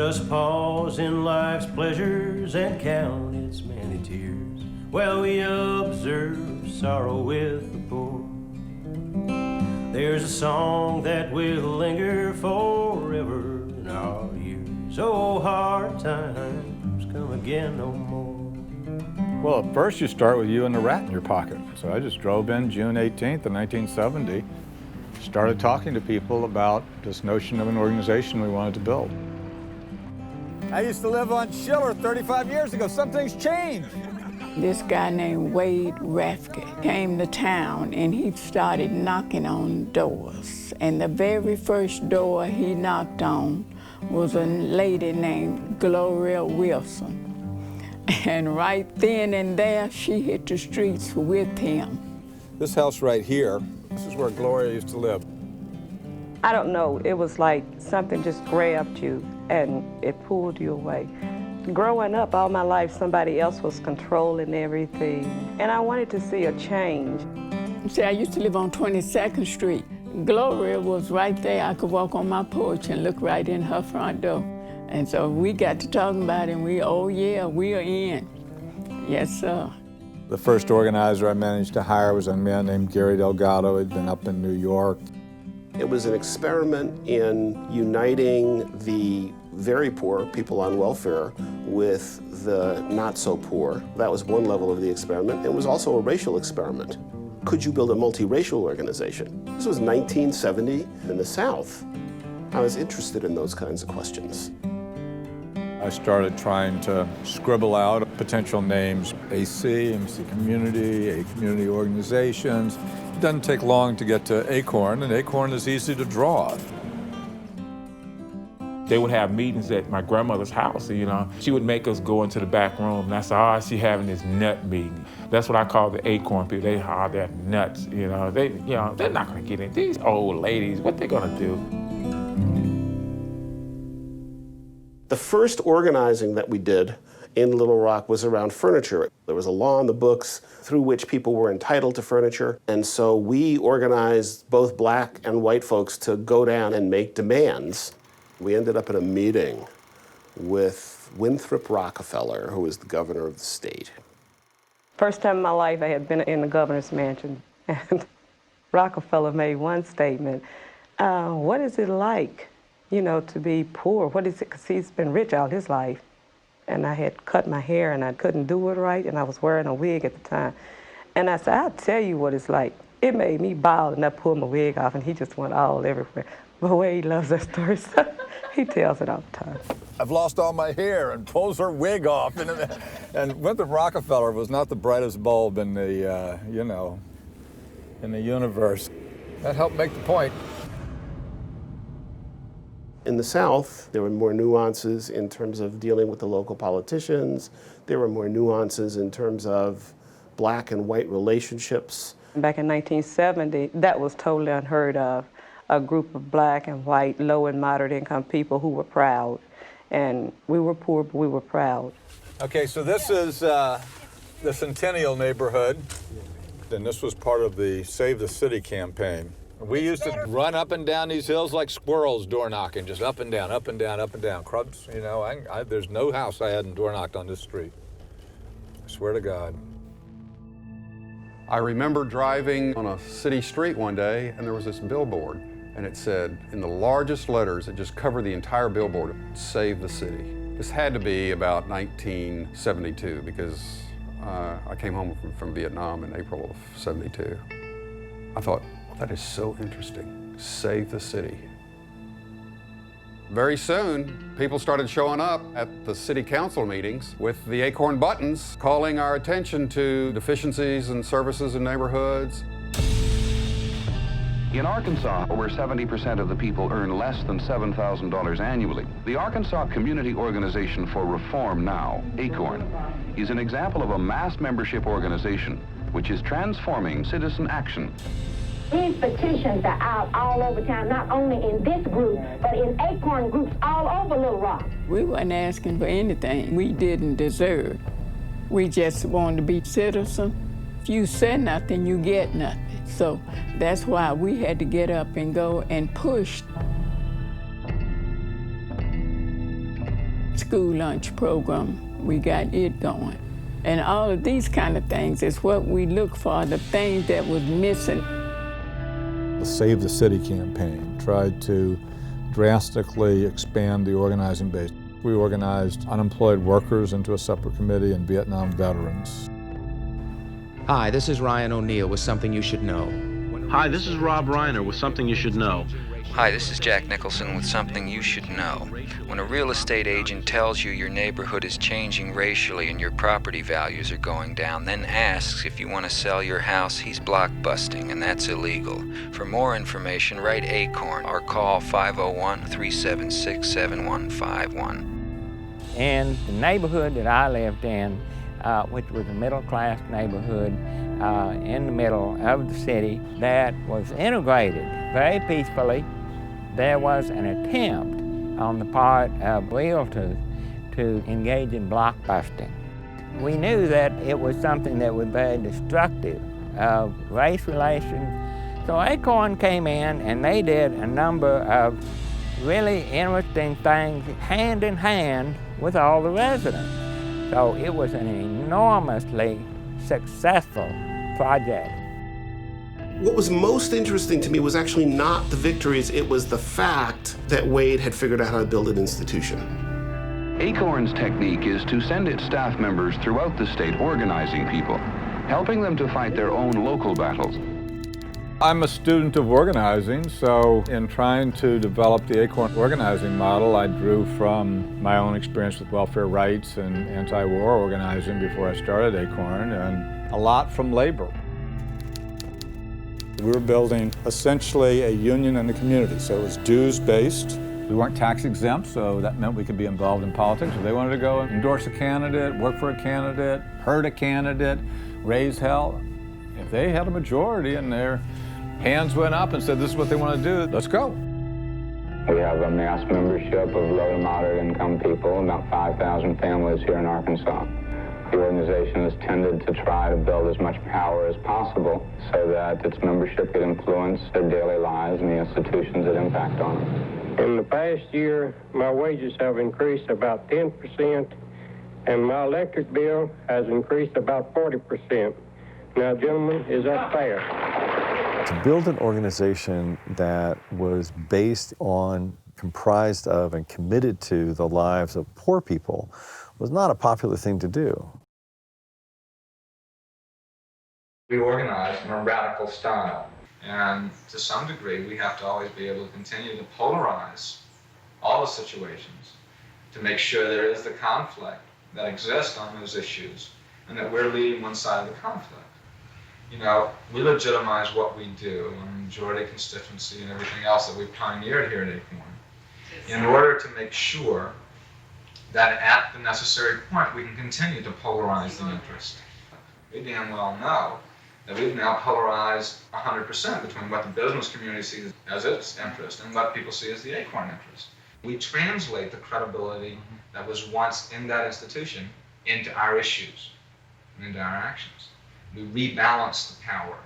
just pause in life's pleasures and count its many tears, while we observe sorrow with the poor. There's a song that will linger forever in our ears. Oh, hard times come again no more. Well, at first you start with you and the rat in your pocket. So I just drove in June 18th of 1970, started talking to people about this notion of an organization we wanted to build. I used to live on Schiller 35 years ago. Something's changed. This guy named Wade Rathke came to town and he started knocking on doors. And the very first door he knocked on was a lady named Gloria Wilson. And right then and there, she hit the streets with him. This house right here, this is where Gloria used to live. I don't know, it was like something just grabbed you and it pulled you away. Growing up, all my life, somebody else was controlling everything, and I wanted to see a change. See, I used to live on 22nd Street. Gloria was right there. I could walk on my porch and look right in her front door. And so we got to talking about it, and oh yeah, we are in. Yes, sir. The first organizer I managed to hire was a man named Gary Delgado. He'd been up in New York. It was an experiment in uniting the very poor, people on welfare, with the not so poor. That was one level of the experiment. It was also a racial experiment. Could you build a multiracial organization? This was 1970 in the South. I was interested in those kinds of questions. I started trying to scribble out potential names, AC community, community organizations. It doesn't take long to get to ACORN, and ACORN is easy to draw. They would have meetings at my grandmother's house, you know. She would make us go into the back room, and I said, oh, she's having this nut meeting. That's what I call the ACORN people. They're nuts, you know. They're not gonna get in. These old ladies, what they gonna do? The first organizing that we did in Little Rock was around furniture. There was a law in the books through which people were entitled to furniture, and so we organized both black and white folks to go down and make demands. We ended up at a meeting with Winthrop Rockefeller, who was the governor of the state. First time in my life I had been in the governor's mansion, and Rockefeller made one statement. What is it like, you know, to be poor? What is it? Because he's been rich all his life. And I had cut my hair and I couldn't do it right, and I was wearing a wig at the time. And I said, I'll tell you what it's like. It made me bald, and I pulled my wig off, and he just went all everywhere. But Wade loves that story, so he tells it all the time. I've lost all my hair, and pulls her wig off. And Winthrop Rockefeller was not the brightest bulb in the, in the universe. That helped make the point. In the South, there were more nuances in terms of dealing with the local politicians. There were more nuances in terms of black and white relationships. Back in 1970, that was totally unheard of. A group of black and white, low and moderate income people who were proud. And we were poor, but we were proud. Okay, so this is the Centennial neighborhood. And this was part of the Save the City campaign. We used to run up and down these hills like squirrels door knocking, just up and down, up and down, up and down. Crubs, you know, there's no house I hadn't door knocked on this street. I swear to God. I remember driving on a city street one day, and there was this billboard, and it said, in the largest letters, it just covered the entire billboard, Save the City. This had to be about 1972, because I came home from Vietnam in April of '72. I thought, that is so interesting. Save the city. Very soon, people started showing up at the city council meetings with the ACORN buttons, calling our attention to deficiencies in services in neighborhoods. In Arkansas, over 70% of the people earn less than $7,000 annually. The Arkansas Community Organization for Reform Now, ACORN, is an example of a mass membership organization which is transforming citizen action. These petitions are out all over town, not only in this group, but in ACORN groups all over Little Rock. We weren't asking for anything we didn't deserve. We just wanted to be citizens. If you say nothing, you get nothing. So that's why we had to get up and go and push. school lunch program, we got it going. And all of these kind of things is what we look for, the things that was missing. The Save the City campaign tried to drastically expand the organizing base. We organized unemployed workers into a separate committee and Vietnam veterans. Hi, this is Ryan O'Neill with Something You Should Know. Hi, this is Rob Reiner with Something You Should Know. Hi, this is Jack Nicholson with Something You Should Know. When a real estate agent tells you your neighborhood is changing racially and your property values are going down, then asks if you want to sell your house, he's blockbusting, and that's illegal. For more information, write ACORN or call 501-376-7151. In the neighborhood that I lived in, which was a middle-class neighborhood in the middle of the city that was integrated very peacefully, there was an attempt on the part of realtors to engage in blockbusting. We knew that it was something that was very destructive of race relations. So ACORN came in and they did a number of really interesting things hand in hand with all the residents. So it was an enormously successful project. What was most interesting to me was actually not the victories, it was the fact that Wade had figured out how to build an institution. ACORN's technique is to send its staff members throughout the state organizing people, helping them to fight their own local battles. I'm a student of organizing, so in trying to develop the ACORN organizing model, I drew from my own experience with welfare rights and anti-war organizing before I started ACORN, and a lot from labor. We were building essentially a union in the community, so it was dues-based. We weren't tax exempt, so that meant we could be involved in politics. If they wanted to go and endorse a candidate, work for a candidate, hurt a candidate, raise hell, if they had a majority and their hands went up and said this is what they want to do, let's go. We have a mass membership of low to moderate income people, about 5,000 families here in Arkansas. The organization has tended to try to build as much power as possible so that its membership could influence their daily lives and the institutions that impact on them. In the past year, my wages have increased about 10%, and my electric bill has increased about 40%. Now, gentlemen, is that fair? To build an organization that was based on, comprised of, and committed to the lives of poor people was not a popular thing to do. We organize in a radical style, and to some degree we have to always be able to continue to polarize all the situations to make sure there is the conflict that exists on those issues and that we're leading one side of the conflict. You know, we legitimize what we do on majority constituency and everything else that we've pioneered here at ACORN in order to make sure that at the necessary point we can continue to polarize the interest. We damn well know that we've now polarized 100% between what the business community sees as its interest and what people see as the ACORN interest. We translate the credibility that was once in that institution into our issues and into our actions. We rebalance the power